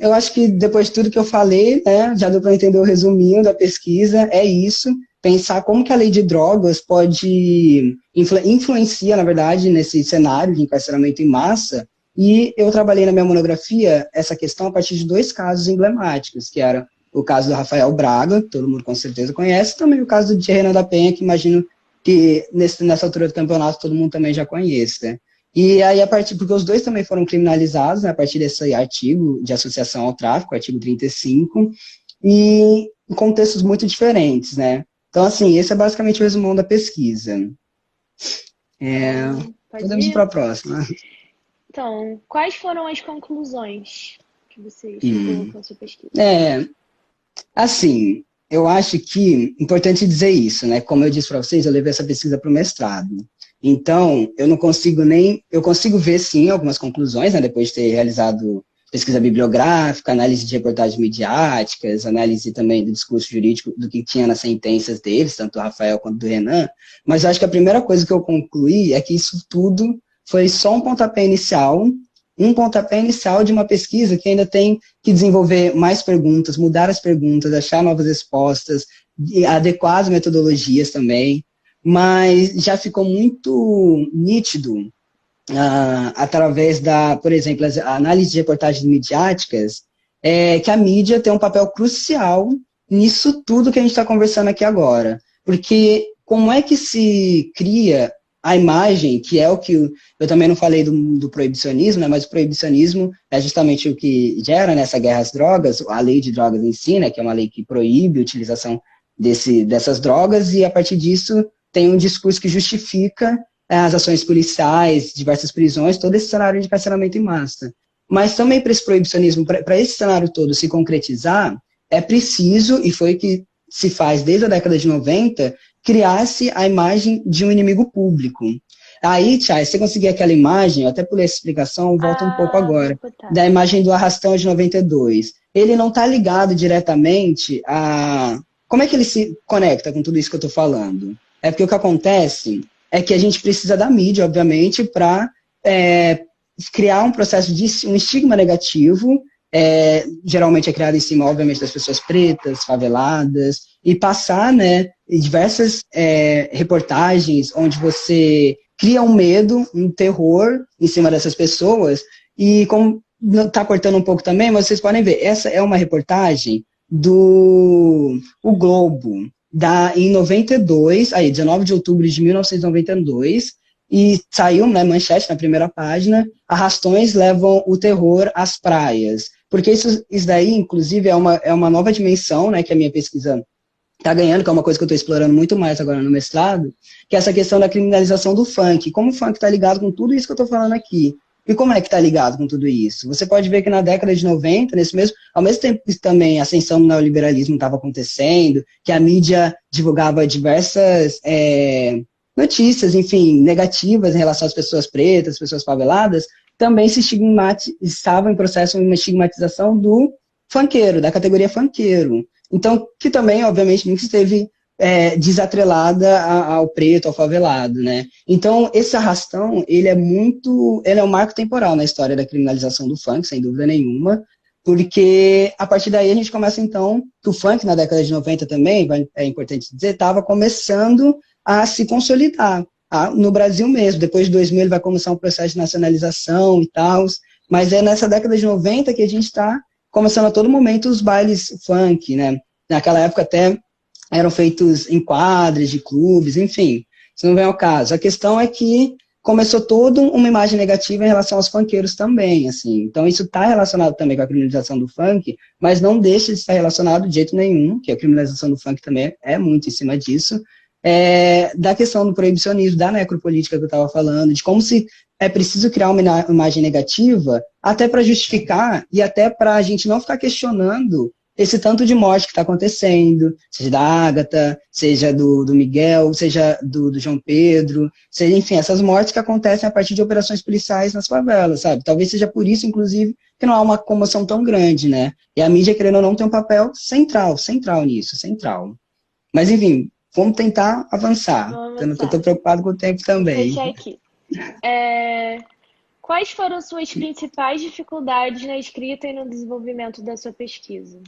Eu acho que depois de tudo que eu falei, né, já deu para entender o resuminho da pesquisa, é isso, pensar como que a lei de drogas pode influenciar, na verdade, nesse cenário de encarceramento em massa, e eu trabalhei na minha monografia essa questão a partir de 2 casos emblemáticos, que era o caso do Rafael Braga, que todo mundo com certeza conhece, e também o caso de Renan da Penha, que imagino que nessa altura do campeonato todo mundo também já conhece, né? E aí, porque os 2 também foram criminalizados, né, a partir desse artigo de associação ao tráfico, artigo 35, e em contextos muito diferentes, né? Então, assim, esse é basicamente o resumão da pesquisa. Podemos ir para a próxima. Então, quais foram as conclusões que você chegou com a sua pesquisa? Assim, eu acho que é importante dizer isso, né? Como eu disse para vocês, eu levei essa pesquisa para o mestrado. Então, eu consigo ver, sim, algumas conclusões, né, depois de ter realizado pesquisa bibliográfica, análise de reportagens midiáticas, análise também do discurso jurídico, do que tinha nas sentenças deles, tanto do Rafael quanto do Renan, mas eu acho que a primeira coisa que eu concluí é que isso tudo foi só um pontapé inicial de uma pesquisa que ainda tem que desenvolver mais perguntas, mudar as perguntas, achar novas respostas, adequar as metodologias também, mas já ficou muito nítido através por exemplo, a análise de reportagens midiáticas, que a mídia tem um papel crucial nisso tudo que a gente está conversando aqui agora. Porque como é que se cria a imagem, que é o que eu também não falei do proibicionismo, né, mas o proibicionismo é justamente o que gera nessa guerra às drogas, a lei de drogas em si, né, que é uma lei que proíbe a utilização dessas drogas, e a partir disso tem um discurso que justifica as ações policiais, diversas prisões, todo esse cenário de encarceramento em massa. Mas também para esse proibicionismo, para esse cenário todo se concretizar, é preciso, e foi o que se faz desde a década de 90, criar-se a imagem de um inimigo público. Aí, Tchai, se você conseguir aquela imagem, eu até pulei essa explicação, volta um pouco agora, da imagem do Arrastão de 92. Ele não está ligado diretamente a... Como é que ele se conecta com tudo isso que eu estou falando? É porque o que acontece é que a gente precisa da mídia, obviamente, para criar um processo de um estigma negativo geralmente é criada em cima, obviamente, das pessoas pretas, faveladas, e passar, né, em diversas reportagens onde você cria um medo, um terror em cima dessas pessoas, e como está cortando um pouco também, mas vocês podem ver, essa é uma reportagem do O Globo, em 92, 19 de outubro de 1992, e saiu, né, manchete na primeira página: arrastões levam o terror às praias. Porque isso daí, inclusive, é uma nova dimensão, né, que a minha pesquisa está ganhando, que é uma coisa que eu estou explorando muito mais agora no mestrado, que é essa questão da criminalização do funk. Como o funk está ligado com tudo isso que eu estou falando aqui. E como é que está ligado com tudo isso? Você pode ver que na década de 90, ao mesmo tempo que também a ascensão do neoliberalismo estava acontecendo, que a mídia divulgava diversas notícias, enfim, negativas em relação às pessoas pretas, pessoas faveladas, também se estava em processo de uma estigmatização do funkeiro, da categoria funkeiro. Então, que também, obviamente, nunca esteve desatrelada ao preto, ao favelado, né? Então, esse arrastão, ele é um marco temporal na história da criminalização do funk, sem dúvida nenhuma, porque a partir daí a gente começa, então, que o funk na década de 90 também, é importante dizer, estava começando a se consolidar, no Brasil mesmo. Depois de 2000 ele vai começar um processo de nacionalização e tal, mas é nessa década de 90 que a gente está começando a todo momento os bailes funk, né? Naquela época até eram feitos em quadras de clubes, enfim, isso não vem ao caso. A questão é que começou toda uma imagem negativa em relação aos funkeiros também, assim. Então isso está relacionado também com a criminalização do funk, mas não deixa de estar relacionado de jeito nenhum, que a criminalização do funk também é muito em cima disso, da questão do proibicionismo, da necropolítica que eu estava falando, de como se é preciso criar uma imagem negativa até para justificar e até para a gente não ficar questionando esse tanto de morte que está acontecendo, seja da Ágata, seja do Miguel, seja do João Pedro, seja, enfim, essas mortes que acontecem a partir de operações policiais nas favelas, sabe? Talvez seja por isso, inclusive, que não há uma comoção tão grande, né? E a mídia, querendo ou não, tem um papel central nisso, central. Mas, enfim, vamos tentar avançar. Eu estou preocupado com o tempo também. Vou fechar aqui. Quais foram suas principais dificuldades na escrita e no desenvolvimento da sua pesquisa?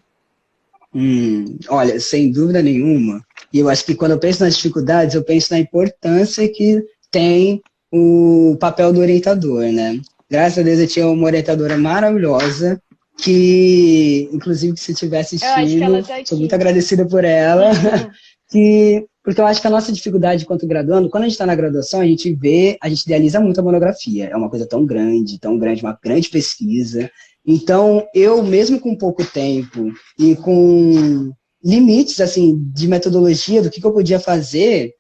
Olha, sem dúvida nenhuma, e eu acho que quando eu penso nas dificuldades, eu penso na importância que tem o papel do orientador, né? Graças a Deus eu tinha uma orientadora maravilhosa, que, inclusive, se estiver assistindo, sou muito agradecida por ela, porque eu acho que a nossa dificuldade enquanto graduando, quando a gente está na graduação, a gente idealiza muito a monografia, é uma coisa tão grande, uma grande pesquisa. Então, eu, mesmo com pouco tempo e com limites, assim, de metodologia, do que eu podia fazer,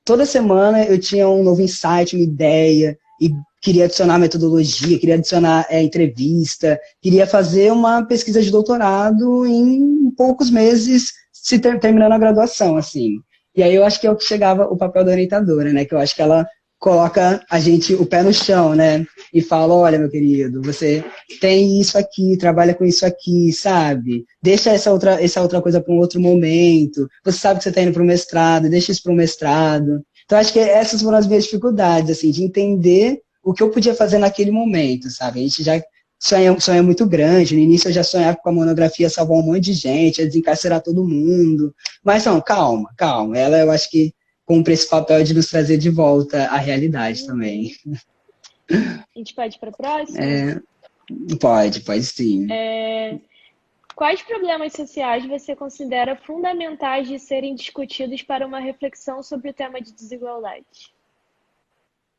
toda semana eu tinha um novo insight, uma ideia, e queria adicionar metodologia, queria adicionar entrevista, queria fazer uma pesquisa de doutorado em poucos meses, terminando a graduação, assim. E aí eu acho que é o que chegava o papel da orientadora, né, que eu acho que ela coloca a gente o pé no chão, né? E fala, olha, meu querido, você tem isso aqui, trabalha com isso aqui, sabe? Deixa essa outra coisa para um outro momento. Você sabe que você está indo para o mestrado, deixa isso para o mestrado. Então, acho que essas foram as minhas dificuldades, assim, de entender o que eu podia fazer naquele momento, sabe? A gente já sonha muito grande. No início eu já sonhava com a monografia salvar um monte de gente, a desencarcerar todo mundo. Mas não, calma. Ela, eu acho que cumpre esse papel de nos trazer de volta à realidade também. A gente pode ir para a próxima? Pode sim. Quais problemas sociais você considera fundamentais de serem discutidos para uma reflexão sobre o tema de desigualdade?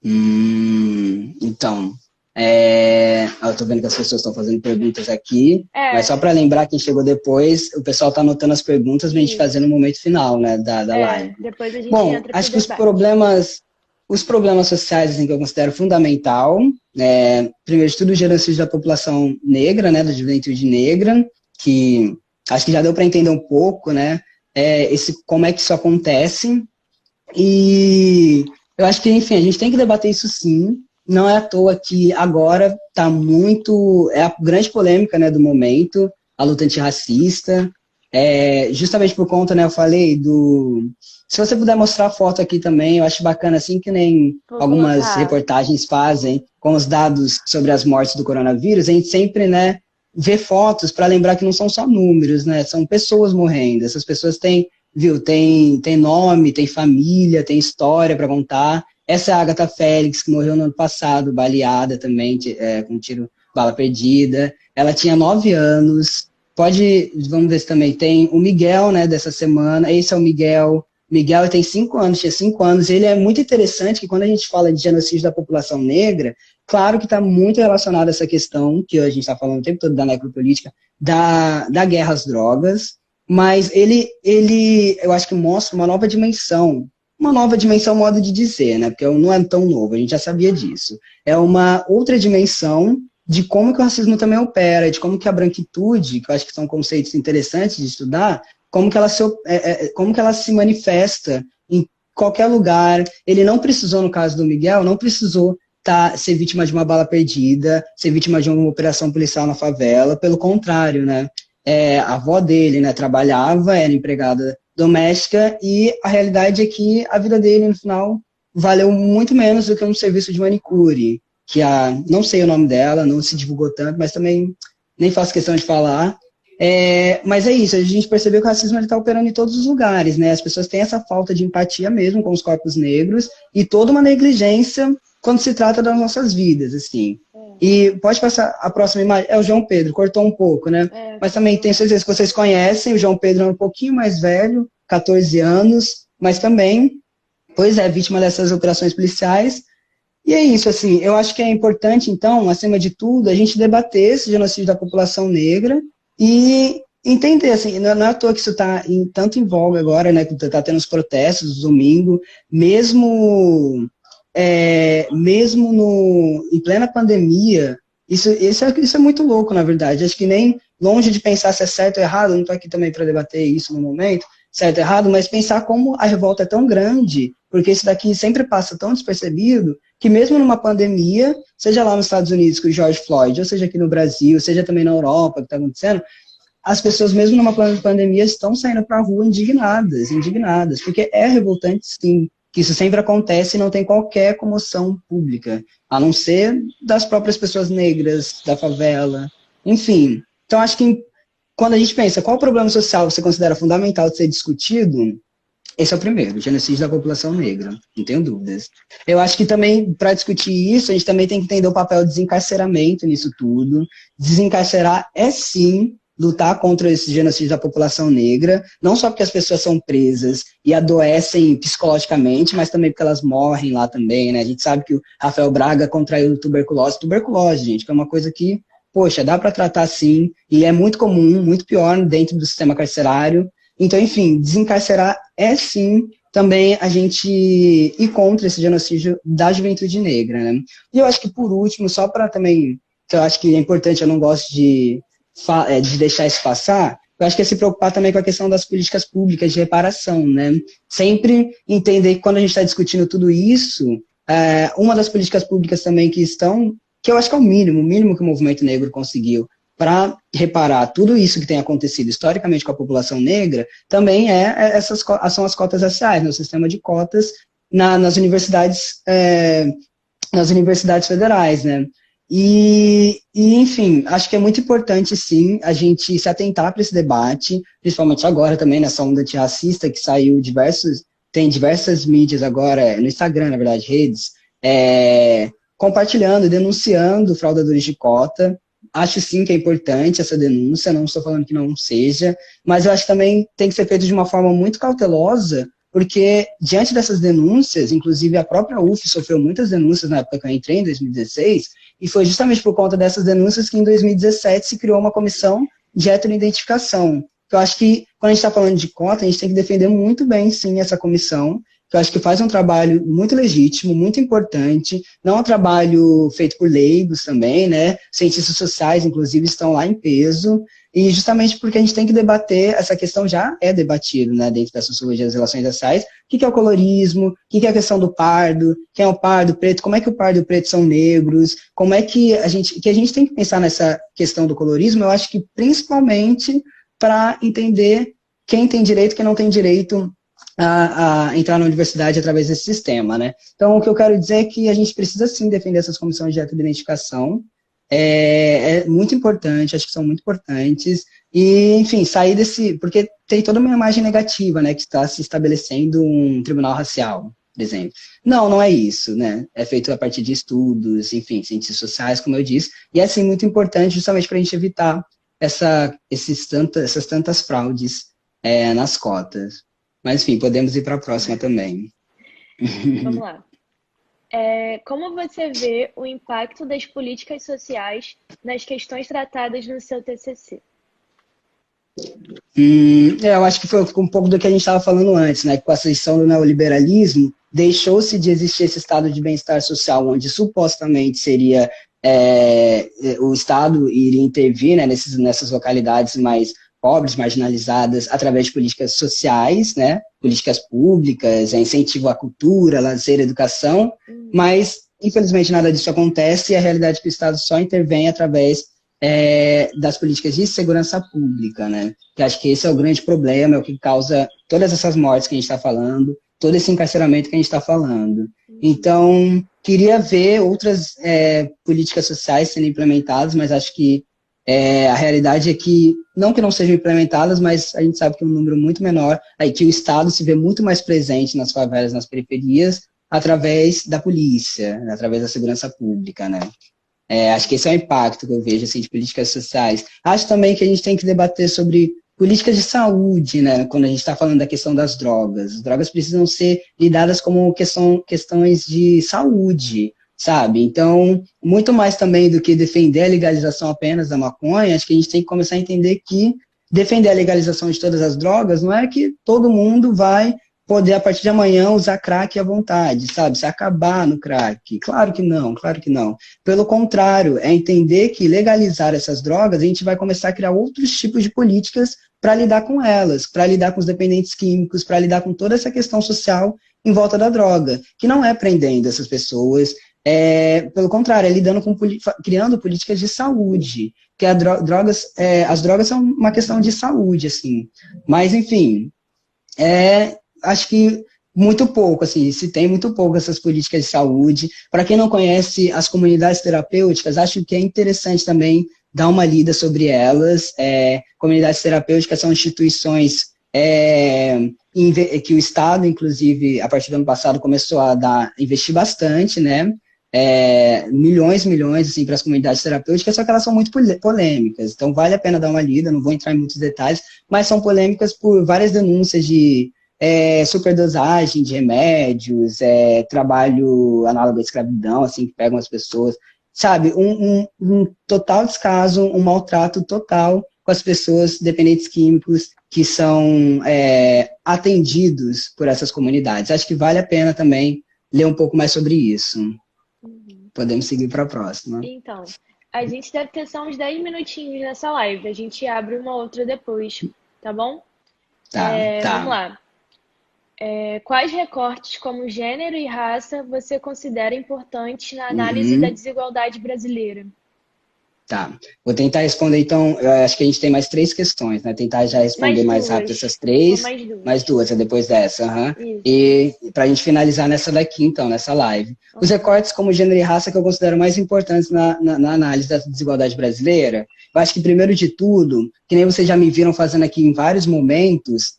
Então, eu estou vendo que as pessoas estão fazendo perguntas aqui, mas só para lembrar quem chegou depois, o pessoal está anotando as perguntas para a gente fazer no momento final, né, da live. Depois a gente entra acho que os problemas sociais, assim, que eu considero fundamental, primeiro de tudo, o genocídio da população negra, né, da juventude negra, que acho que já deu para entender um pouco, né, como é que isso acontece, e eu acho que, enfim, a gente tem que debater isso sim. Não é à toa que agora está é a grande polêmica, né, do momento, a luta antirracista, justamente por conta, né, eu falei se você puder mostrar a foto aqui também, eu acho bacana, assim, que nem algumas reportagens fazem com os dados sobre as mortes do coronavírus, a gente sempre, né, ver fotos para lembrar que não são só números, né? São pessoas morrendo. Essas pessoas têm, viu, tem nome, tem família, tem história para contar. Essa é a Agatha Félix, que morreu no ano passado, baleada também, com tiro, bala perdida. Ela tinha 9 anos. Vamos ver se também tem o Miguel, né, dessa semana. Esse é o Miguel. Miguel tem 5 anos, tinha 5 anos. Ele é muito interessante que quando a gente fala de genocídio da população negra, claro que está muito relacionado a essa questão, que a gente está falando o tempo todo da necropolítica, da guerra às drogas, mas ele, eu acho que mostra uma nova dimensão, modo de dizer, né, porque não é tão novo, a gente já sabia disso. É uma outra dimensão de como que o racismo também opera, de como que a branquitude, que eu acho que são conceitos interessantes de estudar, como que ela se manifesta em qualquer lugar. Ele não precisou, no caso do Miguel, não precisou ser vítima de uma bala perdida, ser vítima de uma operação policial na favela, pelo contrário, né? A avó dele, né, trabalhava, era empregada doméstica, e a realidade é que a vida dele, no final, valeu muito menos do que um serviço de manicure, que não sei o nome dela, não se divulgou tanto, mas também nem faço questão de falar. Mas é isso, a gente percebeu que o racismo está operando em todos os lugares, né? As pessoas têm essa falta de empatia mesmo com os corpos negros e toda uma negligência quando se trata das nossas vidas, assim. E pode passar a próxima imagem, é o João Pedro, cortou um pouco, né? Mas também tenho certeza que vocês conhecem, o João Pedro é um pouquinho mais velho, 14 anos, mas também, vítima dessas operações policiais. E é isso, assim, eu acho que é importante, então, acima de tudo, a gente debater esse genocídio da população negra e entender, assim, não é à toa que isso está tanto em voga agora, né, que está tendo os protestos domingo, mesmo em plena pandemia, isso é muito louco, na verdade. Acho que nem longe de pensar se é certo ou errado, eu não estou aqui também para debater isso no momento, certo ou errado, mas pensar como a revolta é tão grande, porque isso daqui sempre passa tão despercebido, que mesmo numa pandemia, seja lá nos Estados Unidos com o George Floyd, ou seja aqui no Brasil, seja também na Europa, que está acontecendo, as pessoas, mesmo numa pandemia, estão saindo para a rua indignadas, porque é revoltante, sim, que isso sempre acontece e não tem qualquer comoção pública, a não ser das próprias pessoas negras, da favela, enfim. Então, acho que quando a gente pensa qual problema social você considera fundamental de ser discutido, esse é o primeiro, o genocídio da população negra, não tenho dúvidas. Eu acho que também, para discutir isso, a gente também tem que entender o papel do desencarceramento nisso tudo. Desencarcerar é, sim, lutar contra esse genocídio da população negra, não só porque as pessoas são presas e adoecem psicologicamente, mas também porque elas morrem lá também, né? A gente sabe que o Rafael Braga contraiu tuberculose, gente, que é uma coisa que, poxa, dá para tratar sim, e é muito comum, muito pior dentro do sistema carcerário. Então, enfim, desencarcerar é sim também a gente ir contra esse genocídio da juventude negra, né? E eu acho que, por último, só para também, que eu acho que é importante, eu não gosto de deixar isso passar, eu acho que é se preocupar também com a questão das políticas públicas de reparação, né? Sempre entender que quando a gente está discutindo tudo isso, uma das políticas públicas também que eu acho que é o mínimo que o movimento negro conseguiu para reparar tudo isso que tem acontecido historicamente com a população negra, também são as cotas raciais, no sistema de cotas nas universidades federais, né? Enfim, acho que é muito importante, sim, a gente se atentar para esse debate, principalmente agora também, nessa onda antirracista que saiu tem diversas mídias agora, no Instagram, na verdade, redes, compartilhando, denunciando fraudadores de cota. Acho sim que é importante essa denúncia, não estou falando que não seja, mas eu acho que também tem que ser feito de uma forma muito cautelosa, porque diante dessas denúncias, inclusive a própria UF sofreu muitas denúncias na época que eu entrei, em 2016, e foi justamente por conta dessas denúncias que em 2017 se criou uma comissão de heteroidentificação. Eu acho que quando a gente está falando de cota, a gente tem que defender muito bem, sim, essa comissão, que eu acho que faz um trabalho muito legítimo, muito importante, não é um trabalho feito por leigos também, né? Cientistas sociais, inclusive, estão lá em peso, e justamente porque a gente tem que debater, essa questão já é debatida, né, dentro da sociologia das relações raciais, o que é o colorismo, o que é a questão do pardo, quem é o pardo preto, como é que o pardo e o preto são negros, como é que a gente tem que pensar nessa questão do colorismo, eu acho que principalmente para entender quem tem direito e quem não tem direito a entrar na universidade através desse sistema, né? Então, o que eu quero dizer é que a gente precisa sim defender essas comissões de heteroidentificação, é muito importante, acho que são muito importantes, e, enfim, sair desse, porque tem toda uma imagem negativa, né, que está se estabelecendo um tribunal racial, por exemplo. Não, não é isso, né, é feito a partir de estudos, enfim, ciências sociais, como eu disse, e é, assim, muito importante justamente para a gente evitar essas tantas fraudes nas cotas. Mas, enfim, podemos ir para a próxima também. Vamos lá. Como você vê o impacto das políticas sociais nas questões tratadas no seu TCC? Eu acho que foi um pouco do que a gente estava falando antes, né? Que com a ascensão do neoliberalismo, deixou-se de existir esse estado de bem-estar social, onde supostamente seria o Estado iria intervir, né, nessas localidades mais pobres, marginalizadas, através de políticas sociais, né, políticas públicas, incentivo à cultura, lazer, educação, mas, infelizmente, nada disso acontece e a realidade é que o Estado só intervém através das políticas de segurança pública, né, que acho que esse é o grande problema, é o que causa todas essas mortes que a gente está falando, todo esse encarceramento que a gente está falando. Então, queria ver outras políticas sociais sendo implementadas, mas acho que a realidade é que não sejam implementadas, mas a gente sabe que é um número muito menor, aí que o Estado se vê muito mais presente nas favelas, nas periferias, através da polícia, através da segurança pública, né? Acho que esse é o impacto que eu vejo, assim, de políticas sociais. Acho também que a gente tem que debater sobre políticas de saúde, né, quando a gente está falando da questão das drogas. As drogas precisam ser lidadas como questões de saúde, sabe? Então, muito mais também do que defender a legalização apenas da maconha, acho que a gente tem que começar a entender que defender a legalização de todas as drogas não é que todo mundo vai poder, a partir de amanhã, usar crack à vontade, sabe? Se acabar no crack. Claro que não, claro que não. Pelo contrário, é entender que legalizar essas drogas, a gente vai começar a criar outros tipos de políticas para lidar com elas, para lidar com os dependentes químicos, para lidar com toda essa questão social em volta da droga, que não é prendendo essas pessoas, pelo contrário, é lidando com, criando políticas de saúde, que as drogas são uma questão de saúde, assim. Mas, enfim, acho que muito pouco, assim, se tem muito pouco essas políticas de saúde. Para quem não conhece as comunidades terapêuticas, acho que é interessante também dar uma lida sobre elas. Comunidades terapêuticas são instituições que o Estado, inclusive, a partir do ano passado, começou a investir bastante, né? Milhões, assim, para as comunidades terapêuticas, só que elas são muito polêmicas. Então, vale a pena dar uma lida, não vou entrar em muitos detalhes, mas são polêmicas por várias denúncias de superdosagem de remédios, trabalho análogo à escravidão, assim, que pegam as pessoas, sabe, um total descaso, um maltrato total com as pessoas dependentes químicos que são atendidos por essas comunidades. Acho que vale a pena também ler um pouco mais sobre isso. Podemos seguir para a próxima. Então, a gente deve ter só uns 10 minutinhos nessa live, a gente abre uma outra depois, tá bom? Tá. Vamos lá. Quais recortes como gênero e raça você considera importantes na análise da desigualdade brasileira? Tá. Vou tentar responder, então, eu acho que a gente tem mais 3 questões, né? Tentar já responder mais rápido essas 3. Mais duas, depois dessa. E para a gente finalizar nessa daqui, então, nessa live. Os recortes como gênero e raça que eu considero mais importantes na análise da desigualdade brasileira, eu acho que, primeiro de tudo, que nem vocês já me viram fazendo aqui em vários momentos,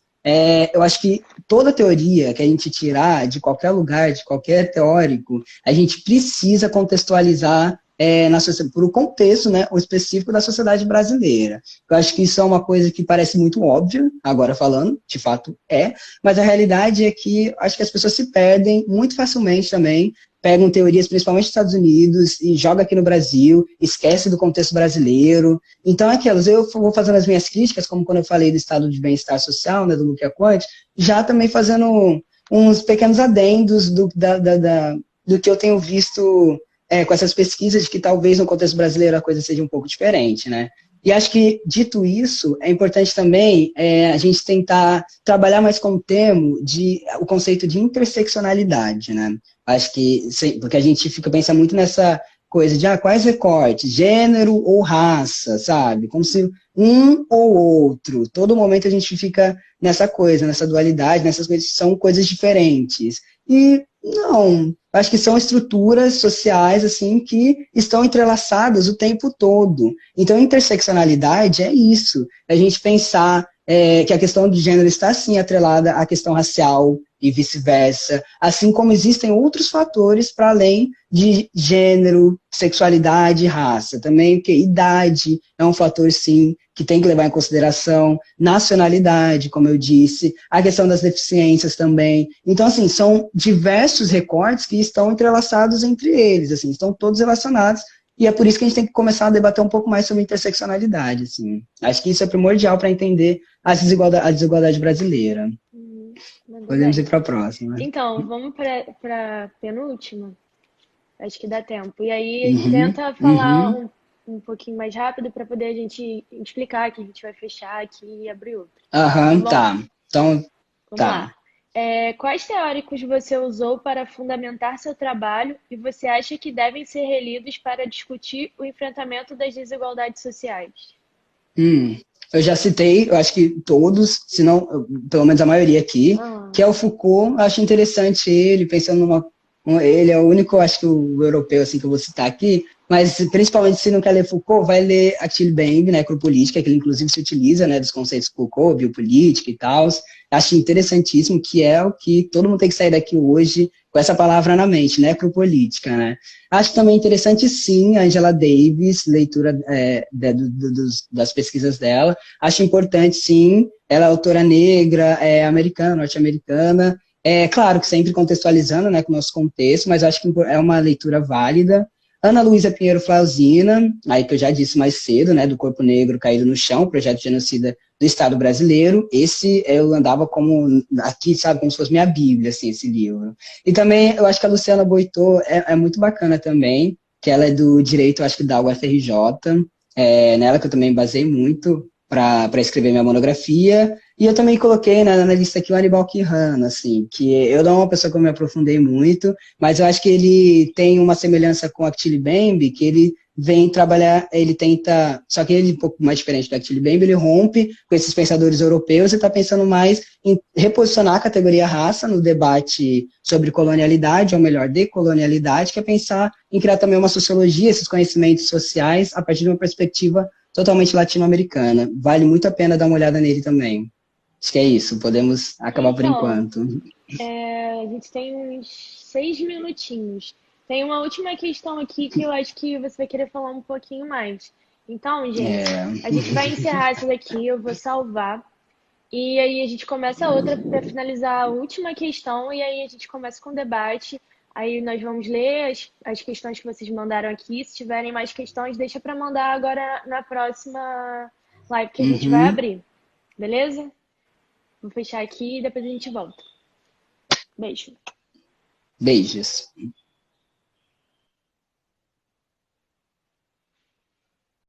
eu acho que toda teoria que a gente tirar de qualquer lugar, de qualquer teórico, a gente precisa contextualizar por o contexto, né, o específico da sociedade brasileira. Eu acho que isso é uma coisa que parece muito óbvia, agora falando, de fato mas a realidade é que acho que as pessoas se perdem muito facilmente também, pegam teorias principalmente dos Estados Unidos e jogam aqui no Brasil, esquece do contexto brasileiro. Então, eu vou fazendo as minhas críticas, como quando eu falei do estado de bem-estar social, né, do Luca Conte, já também fazendo uns pequenos adendos do que eu tenho visto com essas pesquisas, de que talvez no contexto brasileiro a coisa seja um pouco diferente, né? E acho que, dito isso, é importante também a gente tentar trabalhar mais com o conceito de interseccionalidade, né? Acho que, porque a gente fica pensando muito nessa coisa de quais recortes, gênero ou raça, sabe? Como se um ou outro, todo momento a gente fica nessa coisa, nessa dualidade, nessas coisas que são coisas diferentes. E não, acho que são estruturas sociais assim que estão entrelaçadas o tempo todo. Então, interseccionalidade é isso, a gente pensar que a questão de gênero está sim atrelada à questão racial e vice-versa, assim como existem outros fatores para além de gênero, sexualidade e raça. Também porque idade é um fator sim que tem que levar em consideração, nacionalidade, como eu disse, a questão das deficiências também. Então, assim, são diversos recortes que estão entrelaçados entre eles, assim, estão todos relacionados, e é por isso que a gente tem que começar a debater um pouco mais sobre interseccionalidade, assim. Acho que isso é primordial para entender a desigualdade brasileira. Muito Podemos ir bem. para a próxima. Então, vamos para penúltima? Acho que dá tempo. E aí, Uhum, tenta falar uhum. um pouquinho mais rápido para poder a gente explicar que a gente vai fechar aqui e abrir outro. Tá Aham, bom? tá. Então, Vamos tá. lá. Quais teóricos você usou para fundamentar seu trabalho e você acha que devem ser relidos para discutir o enfrentamento das desigualdades sociais? Eu já citei, eu acho que todos, se não, pelo menos a maioria aqui, Ah, que é o Foucault. Eu acho interessante ele, pensando ele é o único, acho que o europeu assim que eu vou citar aqui, mas principalmente se não quer ler Foucault, vai ler Achille Mbembe, né, Necropolítica, que ele inclusive se utiliza, né, dos conceitos de Foucault, biopolítica e tal. Acho interessantíssimo, que é o que todo mundo tem que sair daqui hoje com essa palavra na mente, necropolítica, né? Acho também interessante, sim, a Angela Davis, leitura das pesquisas dela. Acho importante, sim, ela é autora negra, americana, norte-americana. É claro que sempre contextualizando, né, com o nosso contexto, mas acho que é uma leitura válida. Ana Luísa Pinheiro Flauzina, aí que eu já disse mais cedo, né, do Corpo Negro Caído no Chão, projeto de genocida do Estado brasileiro. Esse eu andava como, aqui, sabe, como se fosse minha bíblia, assim, esse livro. E também, eu acho que a Luciana Boitô é muito bacana também, que ela é do direito, acho que da UFRJ, nela que eu também basei muito para escrever minha monografia. E eu também coloquei na lista aqui o Aníbal Quijano, assim, que eu não é uma pessoa que eu me aprofundei muito, mas eu acho que ele tem uma semelhança com o Achille Mbembe, que ele vem trabalhar, ele tenta, só que ele é um pouco mais diferente do Achille Mbembe, ele rompe com esses pensadores europeus e está pensando mais em reposicionar a categoria raça no debate sobre colonialidade, ou melhor, decolonialidade, que é pensar em criar também uma sociologia, esses conhecimentos sociais, a partir de uma perspectiva totalmente latino-americana. Vale muito a pena dar uma olhada nele também. Acho que é isso, podemos acabar por então, enquanto. a gente tem uns 6 minutinhos. Tem uma última questão aqui que eu acho que você vai querer falar um pouquinho mais. Então, gente, É... a gente vai encerrar essa daqui, eu vou salvar. E aí a gente começa outra para finalizar a última questão e aí a gente começa com o debate. Aí nós vamos ler as questões que vocês mandaram aqui. Se tiverem mais questões, deixa para mandar agora na próxima live que a gente vai Uhum. abrir. Beleza? Vou fechar aqui e depois a gente volta. Beijo. Beijos.